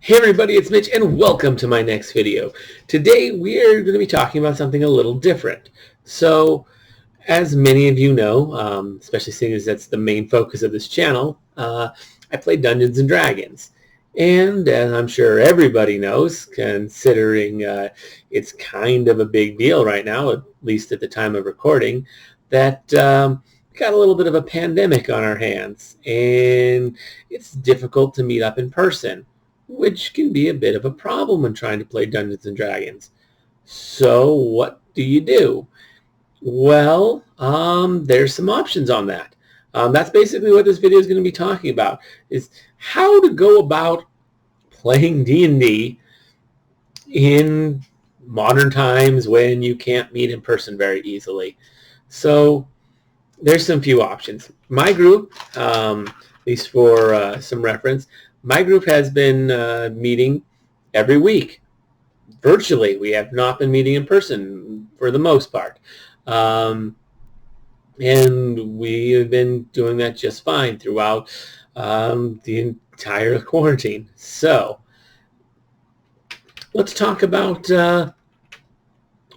Hey everybody, it's Mitch and welcome to my next video. Today we are going to be talking about something a little different. So, as many of you know, especially seeing as that's the main focus of this channel, I play Dungeons and Dragons. And as I'm sure everybody knows, considering it's kind of a big deal right now, at least at the time of recording, that we got a little bit of a pandemic on our hands and it's difficult to meet up in person, which can be a bit of a problem when trying to play Dungeons and Dragons. So what do you do? Well, there's some options on that. That's basically what this video is going to be talking about, is how to go about playing D&D in modern times when you can't meet in person very easily. So there's some few options. My group, at least for some reference, my group has been meeting every week virtually. We have not been meeting in person for the most part. And we have been doing that just fine throughout the entire quarantine. So let's talk about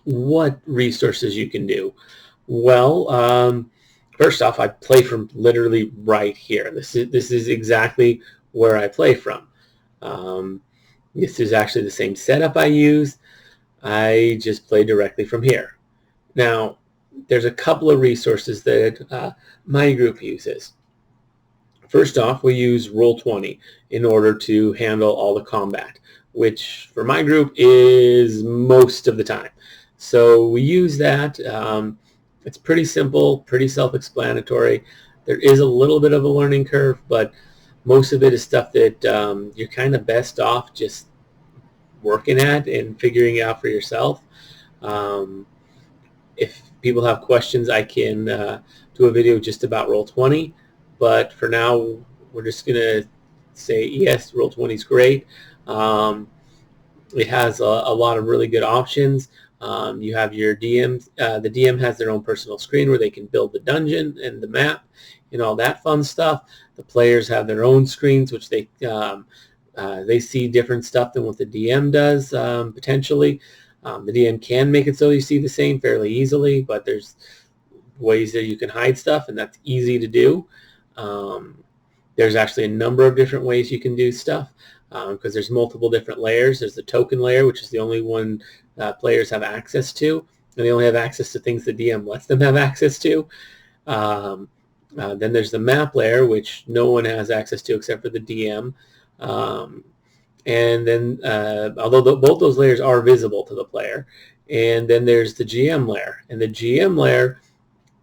what resources you can do. Well, first off, I play from literally right here. This is exactly where I play from. This is actually the same setup I use. I just play directly from here. Now, there's a couple of resources that my group uses. First off, we use Roll20 in order to handle all the combat, which for my group is most of the time. So we use that. It's pretty simple, pretty self-explanatory. There is a little bit of a learning curve, but most of it is stuff that you're kind of best off just working at and figuring out for yourself. If people have questions, I can do a video just about Roll20, but for now, we're just going to say, yes, Roll20 is great. It has a lot of really good options. You have your DM. The DM has their own personal screen where they can build the dungeon and the map and all that fun stuff. The players have their own screens, which they see different stuff than what the DM does, potentially. The DM can make it so you see the same fairly easily, but there's ways that you can hide stuff, and that's easy to do. There's actually a number of different ways you can do stuff, because there's multiple different layers. There's the token layer, which is the only one players have access to, and they only have access to things the DM lets them have access to. Then there's the map layer, which no one has access to except for the DM. And then, although both those layers are visible to the player, and then there's the GM layer. And the GM layer,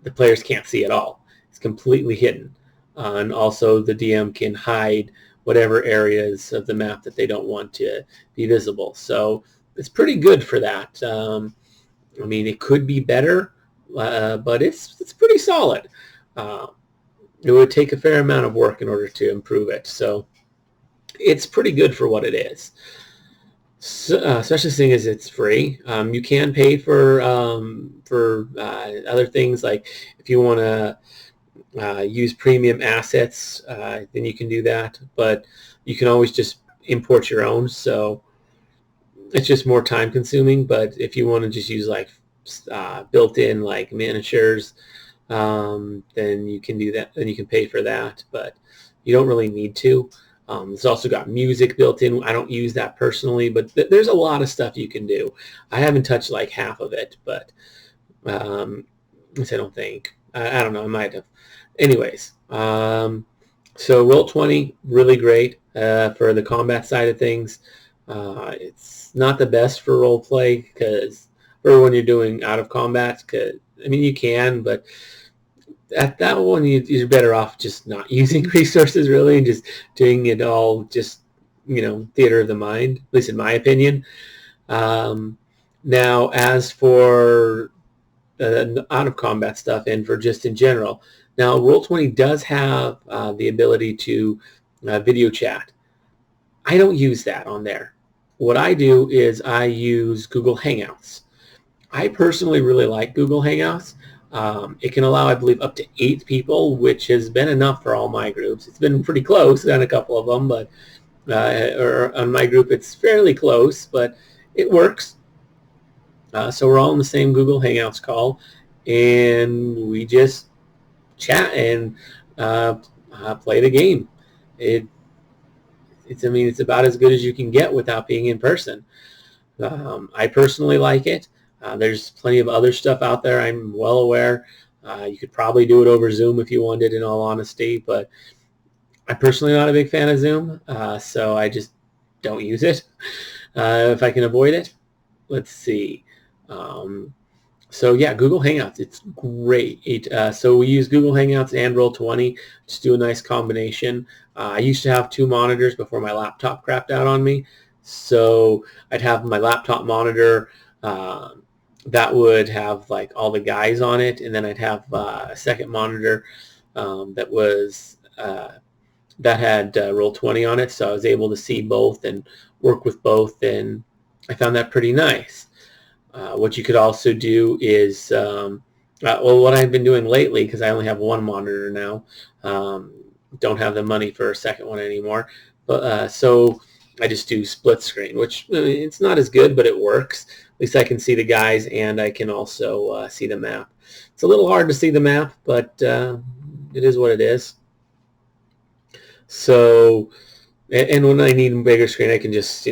the players can't see at all. It's completely hidden. And also the DM can hide whatever areas of the map that they don't want to be visible. So it's pretty good for that. I mean, it could be better, but it's pretty solid. It would take a fair amount of work in order to improve it. So it's pretty good for what it is. So, especially seeing as it's free. You can pay for other things, like if you want to use premium assets, then you can do that. But you can always just import your own. So it's just more time consuming. But if you want to just use like built-in like miniatures, then you can do that. Then you can pay for that, but you don't really need to. It's also got music built in. I don't use that personally, but there's a lot of stuff you can do. I haven't touched like half of it, but I don't think. I don't know. I might have. Anyways, so Roll20, really great for the combat side of things. It's not the best for role play, because for when you're doing out of combat, I mean, you can, but at that one, you're better off just not using resources, really, and just doing it all just, theater of the mind, at least in my opinion. Now, as for out-of-combat stuff and for just in general, now Roll20 does have the ability to video chat. I don't use that on there. What I do is I use Google Hangouts. I personally really like Google Hangouts. It can allow, I believe, up to 8 people, which has been enough for all my groups. It's been pretty close on a couple of them, but or on my group, it's fairly close, but it works. So we're all in the same Google Hangouts call, and we just chat and play the game. I mean, it's about as good as you can get without being in person. I personally like it. There's plenty of other stuff out there, I'm well aware. You could probably do it over Zoom if you wanted, in all honesty, but I'm personally not a big fan of Zoom, so I just don't use it if I can avoid it. Let's see. So yeah, Google Hangouts, it's great. So we use Google Hangouts and Roll20 to do a nice combination. I used to have 2 monitors before my laptop crapped out on me. So I'd have my laptop monitor that would have like all the guys on it, and then I'd have a second monitor that was that had Roll20 on it. So I was able to see both and work with both, and I found that pretty nice. What you could also do is, well, what I've been doing lately, because I only have 1 monitor now, don't have the money for a second one anymore, but so I just do split screen, which it's not as good, but it works. At least I can see the guys, and I can also see the map. It's a little hard to see the map, but it is what it is. So, and when I need a bigger screen, I can just,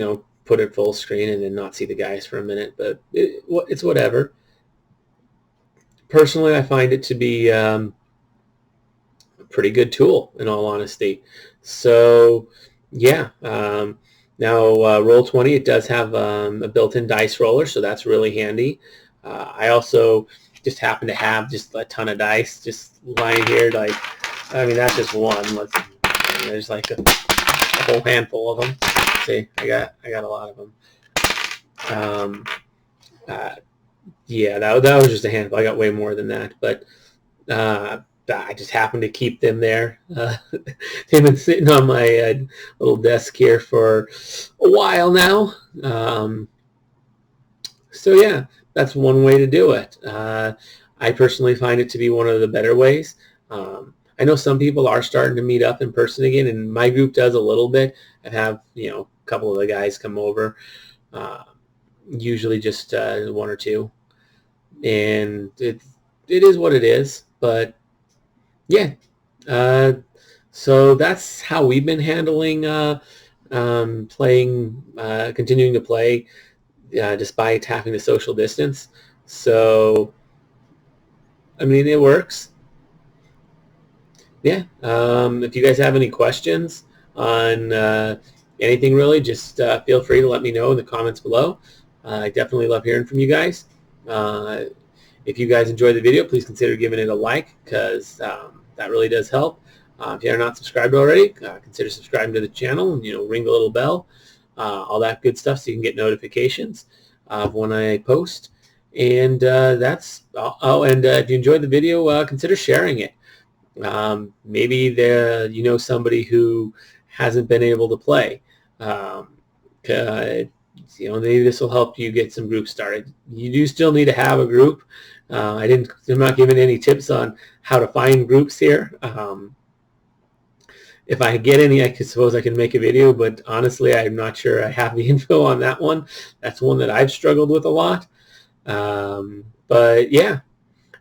put it full screen and then not see the guys for a minute, but it's whatever. Personally, I find it to be a pretty good tool, in all honesty. So yeah, now Roll20, it does have a built-in dice roller, so that's really handy. I also just happen to have just a ton of dice just lying here. Like, I mean, that's just one. There's like a whole handful of them. See, I got a lot of them. Yeah, that was just a handful. I got way more than that, but I just happened to keep them there. They've been sitting on my little desk here for a while now. So yeah, that's one way to do it. I personally find it to be one of the better ways. I know some people are starting to meet up in person again, and my group does a little bit, and have a couple of the guys come over, usually just 1 or 2, and it is what it is. But yeah, so that's how we've been handling playing, continuing to play despite having to social distance. So I mean, it works. Yeah. If you guys have any questions on anything really, just feel free to let me know in the comments below. I definitely love hearing from you guys. If you guys enjoyed the video, please consider giving it a like, because that really does help. If you are not subscribed already, consider subscribing to the channel and ring the little bell, all that good stuff, so you can get notifications of when I post. And that's and if you enjoyed the video, consider sharing it. Maybe somebody who hasn't been able to play. Maybe this will help you get some groups started. You do still need to have a group. I'm not giving any tips on how to find groups here. If I get any, I suppose I can make a video, but honestly, I'm not sure I have the info on that one. That's one that I've struggled with a lot. But yeah.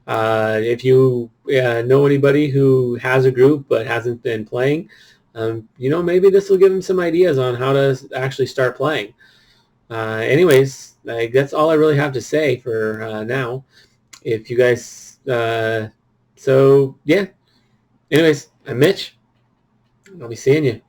If you know anybody who has a group but hasn't been playing, maybe this will give them some ideas on how to actually start playing. Anyways, that's all I really have to say for now. If you guys, so yeah. Anyways, I'm Mitch. I'll be seeing you.